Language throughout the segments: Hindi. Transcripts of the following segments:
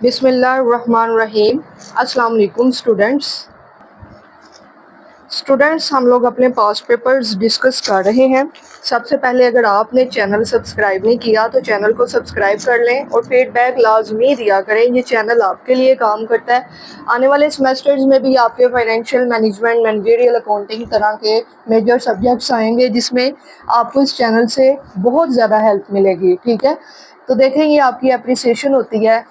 बिस्मिल्लाहिर्रहमानिर्रहीम। अस्सलाम वालेकुम स्टूडेंट्स, हम लोग अपने पास्ट पेपर्स डिस्कस कर रहे हैं। सबसे पहले अगर आपने चैनल सब्सक्राइब नहीं किया तो चैनल को सब्सक्राइब कर लें और फीडबैक लाजमी दिया करें। ये चैनल आपके लिए काम करता है। आने वाले सेमेस्टर्स में भी आपके फाइनेंशियल मैनेजमेंट, मैनेजरियल अकाउंटिंग तरह के मेजर सब्जेक्ट्स आएंगे जिसमें आपको इस चैनल से बहुत ज़्यादा हेल्प मिलेगी। ठीक है, तो देखें ये आपकी अप्रिसिएशन होती है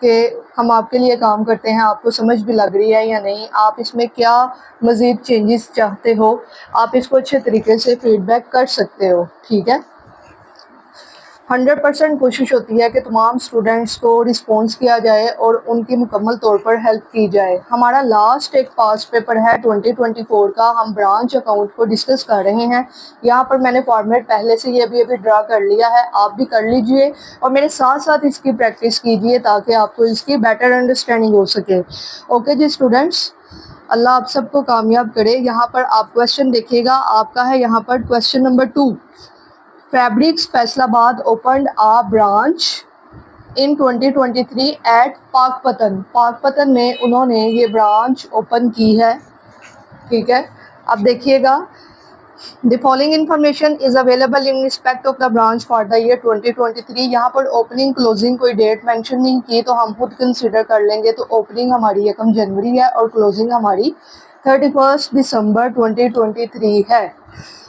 कि हम आपके लिए काम करते हैं। आपको समझ भी लग रही है या नहीं, आप इसमें क्या मज़ीद चेंजेस चाहते हो, आप इसको अच्छे तरीके से फीडबैक कर सकते हो। ठीक है, 100% कोशिश होती है कि तमाम स्टूडेंट्स को रिस्पॉन्स किया जाए और उनकी मुकम्मल तौर पर हेल्प की जाए। हमारा लास्ट एक पास्ट पेपर है 2024 का, हम ब्रांच अकाउंट को डिस्कस कर रहे हैं। यहाँ पर मैंने फॉर्मेट पहले से ही अभी ड्रा कर लिया है, आप भी कर लीजिए और मेरे साथ साथ इसकी प्रैक्टिस कीजिए ताकि आपको इसकी बेटर अंडरस्टैंडिंग हो सके। ओके जी स्टूडेंट्स, अल्लाह आप सबको कामयाब करे। यहाँ पर आप क्वेश्चन देखिएगा, आपका है यहाँ पर question number 2। Fabrics Faisalabad opened a branch in 2023 at Pakpattan. Pakpattan में उन्होंने ये ब्रांच ओपन की है। ठीक है, अब देखिएगा, the following information is available in respect of the branch for the year 2023। यहाँ पर ओपनिंग क्लोजिंग कोई डेट मेंशन नहीं की तो हम खुद कंसिडर कर लेंगे। तो ओपनिंग हमारी 1 जनवरी है और क्लोजिंग हमारी 31 दिसंबर 2023 है।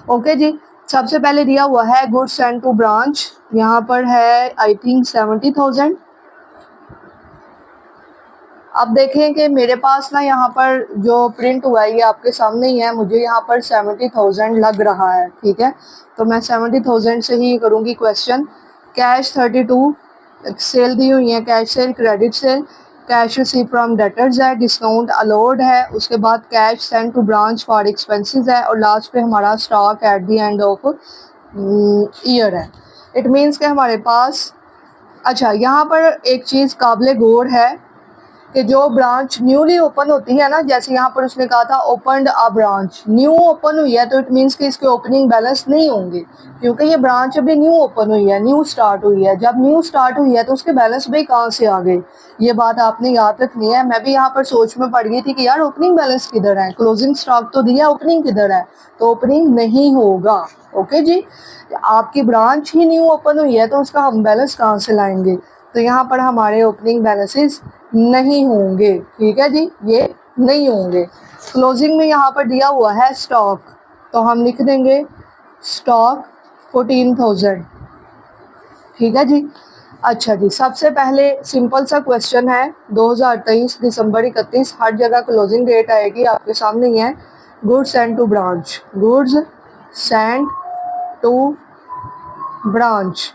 ओके जी, सबसे पहले दिया हुआ है गुड्स सेंड टू ब्रांच, यहाँ पर है आई थिंक 70,000। अब देखें कि मेरे पास ना यहाँ पर जो प्रिंट हुआ है ये आपके सामने ही है, मुझे यहाँ पर 70,000 लग रहा है। ठीक है, तो मैं 70,000 से ही करूँगी क्वेश्चन। कैश 32 सेल दी हुई है, cash sale, credit sale, cash receive from debtors है, डिस्काउंट अलाउड है, उसके बाद cash send to branch for expenses है और लास्ट पे हमारा stock at the end of year है। इट मीन्स कि हमारे पास, अच्छा यहाँ पर एक चीज़ काबिल गौर है कि जो ब्रांच न्यूली ओपन होती है ना, जैसे यहाँ पर उसने कहा था opened a branch, new open हुई है तो इट मीन्स कि इसके ओपनिंग बैलेंस नहीं होंगे क्योंकि ये ब्रांच अभी न्यू ओपन हुई है, न्यू स्टार्ट हुई है। जब न्यू स्टार्ट हुई है तो उसके बैलेंस भी कहाँ से आ गए, ये बात आपने याद रखनी है। मैं भी यहाँ पर सोच में पड़ गई थी कि यार ओपनिंग बैलेंस किधर है, क्लोजिंग स्टॉक तो दिया, ओपनिंग किधर है, तो ओपनिंग नहीं होगा। ओके जी, आपकी ब्रांच ही न्यू ओपन हुई है तो उसका हम बैलेंस कहाँ से लाएंगे, तो यहाँ पर हमारे ओपनिंग बैलेंसेस नहीं होंगे। ठीक है जी, ये नहीं होंगे। क्लोजिंग में यहाँ पर दिया हुआ है स्टॉक, तो हम लिख देंगे स्टॉक 14,000। ठीक है जी, अच्छा जी, सबसे पहले सिंपल सा क्वेश्चन है, 2023 दिसंबर 31 हर जगह क्लोजिंग डेट आएगी, आपके सामने ही है। Goods send to branch, goods send to branch,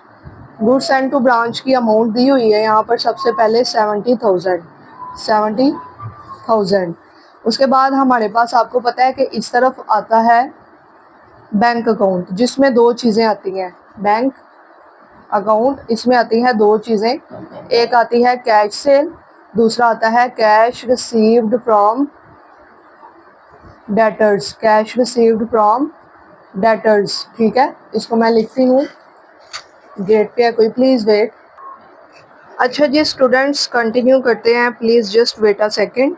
goods send to branch की अमाउंट दी हुई है यहाँ पर सबसे पहले 70,000। उसके बाद हमारे पास, आपको पता है कि इस तरफ आता है बैंक अकाउंट जिसमें दो चीज़ें आती हैं। बैंक अकाउंट, इसमें आती हैं दो चीज़ें, एक आती है कैश सेल, दूसरा आता है cash received from debtors, cash received from debtors. ठीक है, इसको मैं लिखती हूँ, गेट पे है कोई, प्लीज़ वेट। अच्छा जी स्टूडेंट्स, कंटिन्यू करते हैं, please just wait a second.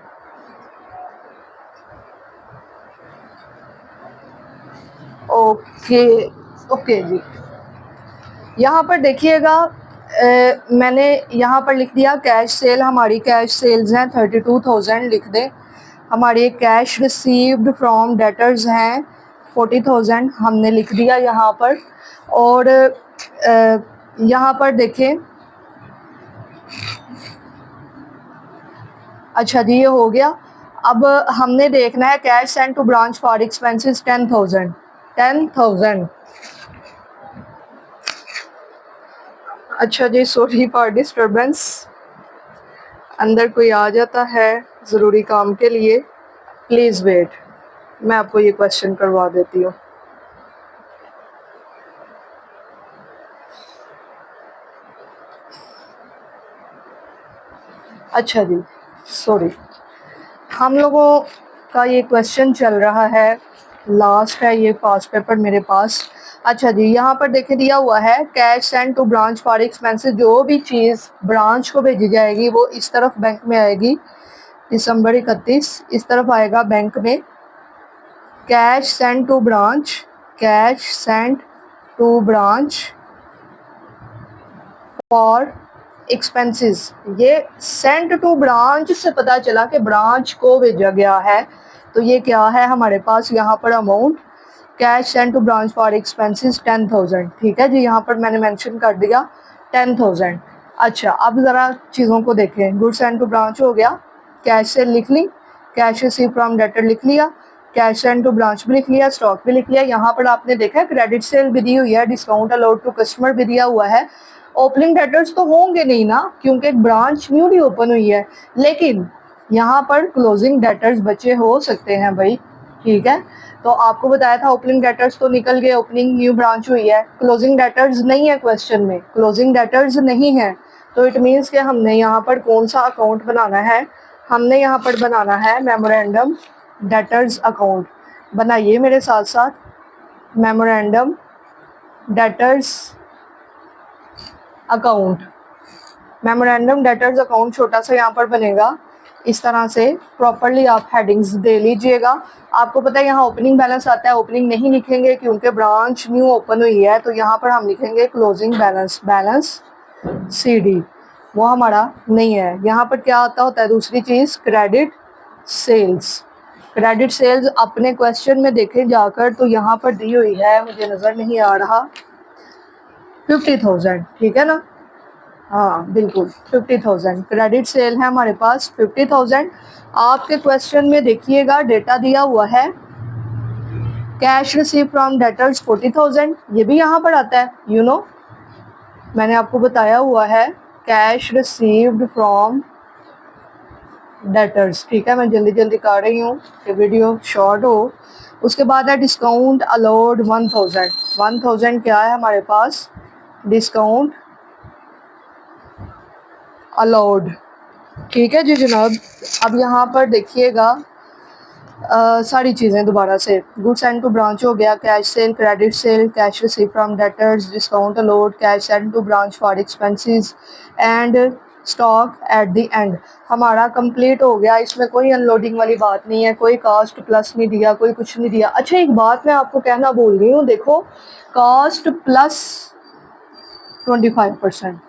Okay okay जी, यहाँ पर देखिएगा, मैंने यहाँ पर लिख दिया कैश सेल, हमारी कैश सेल्स हैं 32,000 लिख दें। हमारी कैश रिसीव्ड फ्रॉम डेटर्स हैं 40,000, हमने लिख दिया यहाँ पर। और यहाँ पर देखें, अच्छा जी ये हो गया। अब हमने देखना है cash send to branch for expenses 10,000। अच्छा जी, सॉरी फॉर डिस्टर्बेंस, अंदर कोई आ जाता है ज़रूरी काम के लिए, प्लीज़ वेट, मैं आपको ये क्वेश्चन करवा देती हूँ। अच्छा जी सॉरी, हम लोगों का ये क्वेश्चन चल रहा है, लास्ट है ये पास्ट पेपर मेरे पास। अच्छा जी, यहाँ पर देखिए दिया हुआ है cash send to branch for expenses. जो भी चीज़ ब्रांच को भेजी जाएगी वो इस तरफ बैंक में आएगी, दिसंबर 31 इस तरफ आएगा बैंक में। Cash send to branch, cash send to branch for expenses. ये सेंड टू ब्रांच से पता चला कि ब्रांच को भेजा गया है, तो ये क्या है हमारे पास यहाँ पर amount cash send to branch for expenses 10,000। ठीक है जी, यहाँ पर मैंने मेंशन कर दिया 10,000। अच्छा, अब ज़रा चीज़ों को देखें। गुड सेंड टू ब्रांच हो गया, कैश सेल लिख ली, कैश रिसीव फ्रॉम डेटर लिख लिया, कैश सेंड टू ब्रांच भी लिख लिया, स्टॉक भी लिख लिया। यहाँ पर आपने देखा क्रेडिट सेल भी दी हुई है, डिस्काउंट अलाउड टू कस्टमर भी दिया हुआ है। ओपनिंग डेटर्स तो होंगे नहीं ना, क्योंकि एक ब्रांच न्यूली ओपन हुई है, लेकिन यहाँ पर क्लोजिंग डेटर्स बचे हो सकते हैं भाई। ठीक है, तो आपको बताया था ओपनिंग डेटर्स तो निकल गए, ओपनिंग न्यू ब्रांच हुई है, क्लोजिंग डेटर्स नहीं है क्वेश्चन में, क्लोजिंग डेटर्स नहीं है। तो इट मीन्स कि हमने यहाँ पर कौन सा अकाउंट बनाना है, हमने यहाँ पर बनाना है मेमोरेंडम डेटर्स अकाउंट। बनाइए मेरे साथ साथ, memorandum debtors account. Memorandum debtors account छोटा सा यहाँ पर बनेगा, इस तरह से प्रॉपरली आप हेडिंग्स दे लीजिएगा। आपको पता है यहाँ ओपनिंग बैलेंस आता है, ओपनिंग नहीं लिखेंगे क्योंकि ब्रांच न्यू ओपन हुई है, तो यहाँ पर हम लिखेंगे क्लोजिंग बैलेंस, बैलेंस CD, वो हमारा नहीं है। यहाँ पर क्या आता होता है दूसरी चीज़, क्रेडिट सेल्स। क्रेडिट सेल्स अपने क्वेश्चन में देखें जाकर, तो यहाँ पर दी हुई है, मुझे नज़र नहीं आ रहा, 50,000। ठीक है ना, हाँ बिल्कुल 50,000 क्रेडिट सेल है हमारे पास 50,000। आपके क्वेश्चन में देखिएगा डेटा दिया हुआ है कैश रिसीव फ्रॉम डेटर्स 40,000, ये भी यहाँ पर आता है। यू नो, मैंने आपको बताया हुआ है कैश रिसीव्ड फ्रॉम डेटर्स। ठीक है, मैं जल्दी जल्दी कर रही हूँ कि वीडियो शॉर्ट हो। उसके बाद है डिस्काउंट अलाउड 1,000। 1,000 क्या है हमारे पास, डिस्काउंट अलाउड। ठीक है जी जनाब, अब यहाँ पर देखिएगा सारी चीज़ें दोबारा से। गुड सेंड टू ब्रांच हो गया, cash sale, credit sale, cash receive from debtors, discount allowed, cash send to branch for expenses and stock at the end. हमारा कंप्लीट हो गया, इसमें कोई अनलोडिंग वाली बात नहीं है, कोई कास्ट प्लस नहीं दिया, कोई कुछ नहीं दिया। अच्छा, एक बात मैं आपको कहना भूल रही हूँ, देखो कास्ट प्लस 25%।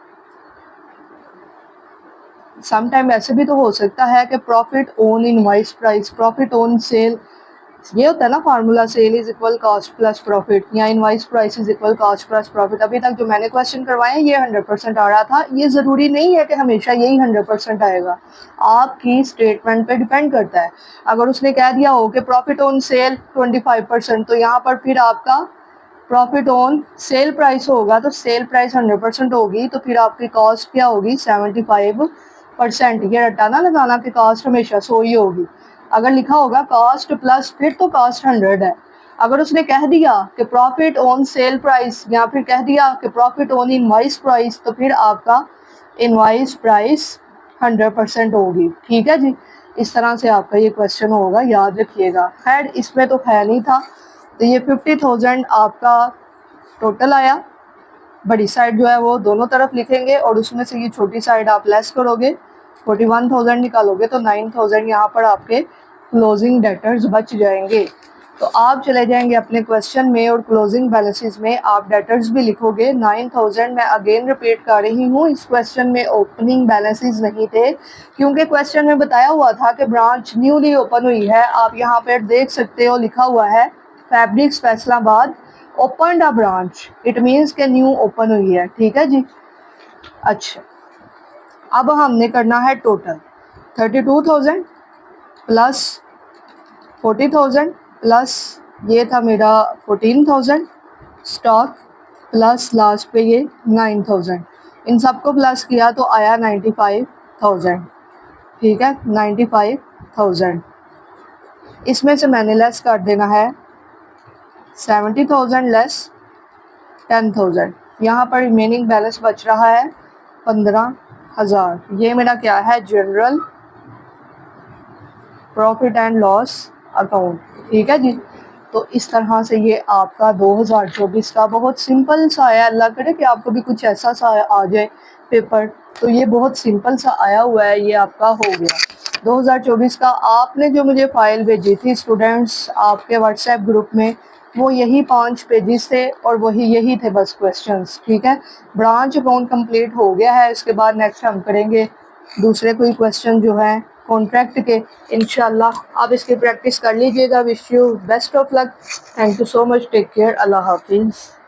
सम टाइम ऐसे भी तो हो सकता है कि profit on invoice price, profit on sale, ये होता है ना formula, sale is equal cost plus profit, या invoice price is equal cost plus profit. अभी तक जो मैंने क्वेश्चन करवाए हैं ये 100% आ रहा था। ये ज़रूरी नहीं है कि हमेशा यही 100% आएगा, आपकी स्टेटमेंट पे डिपेंड करता है। अगर उसने कह दिया हो कि प्रॉफिट ऑन सेल 25%, तो यहाँ पर फिर आपका प्रॉफिट ऑन सेल प्राइस होगा, तो सेल प्राइस 100% होगी, तो फिर आपकी कॉस्ट क्या होगी, 75%। ये रट्टा ना लगाना कि कॉस्ट हमेशा 100 ही होगी। अगर लिखा होगा कॉस्ट प्लस, फिर तो कॉस्ट 100 है। अगर उसने कह दिया कि प्रॉफिट ऑन सेल प्राइस, या फिर कह दिया कि प्रॉफिट ऑन इनवॉइस प्राइस, तो फिर आपका इनवॉइस प्राइस 100% होगी। ठीक है जी, इस तरह से आपका ये क्वेश्चन होगा, याद रखिएगा। खैर इसमें तो है नहीं था, तो ये 50,000 आपका टोटल आया। बड़ी साइड जो है वो दोनों तरफ लिखेंगे, और उसमें से ये छोटी साइड आप लेस करोगे, 41,000 निकालोगे, तो 9,000 यहाँ पर आपके क्लोजिंग डेटर्स बच जाएंगे। तो आप चले जाएंगे अपने क्वेश्चन में, और क्लोजिंग बैलेंसेस में आप डेटर्स भी लिखोगे 9,000। मैं अगेन रिपीट कर रही हूँ, इस क्वेश्चन में ओपनिंग बैलेंसेस नहीं थे, क्योंकि क्वेश्चन में बताया हुआ था कि ब्रांच न्यूली ओपन हुई है। आप यहाँ पर देख सकते हो लिखा हुआ है fabrics Faisalabad open a branch, it means के न्यू ओपन हुई है। ठीक है जी, अच्छा अब हमने करना है टोटल 32,000 प्लस 40,000 प्लस ये था मेरा 14,000 स्टॉक, प्लस लास्ट पे ये 9,000, इन सबको प्लस किया तो आया 95,000। ठीक है, 95,000। इसमें से मैंने लेस कर देना है 70,000 लेस 10,000। यहाँ पर रिमेनिंग बैलेंस बच रहा है 15,000। ये मेरा क्या है, general profit and loss account. ठीक है जी, तो इस तरह से ये आपका 2024 का बहुत सिंपल सा आया। अल्लाह करे कि आपको भी कुछ ऐसा सा आ जाए पेपर। तो ये बहुत सिंपल सा आया हुआ है, ये आपका हो गया 2024 का। आपने जो मुझे फ़ाइल भेजी थी स्टूडेंट्स आपके व्हाट्सएप ग्रुप में, वो यही 5 पेजेस थे और यही थे बस क्वेश्चंस, ठीक है। ब्रांच अकाउंट कंप्लीट हो गया है। इसके बाद नेक्स्ट हम करेंगे दूसरे कोई क्वेश्चन जो है कॉन्ट्रैक्ट के, इंशाल्लाह। आप इसकी प्रैक्टिस कर लीजिएगा। Wish you best of luck. Thank you so much. Take care. अल्लाह हाफिज़।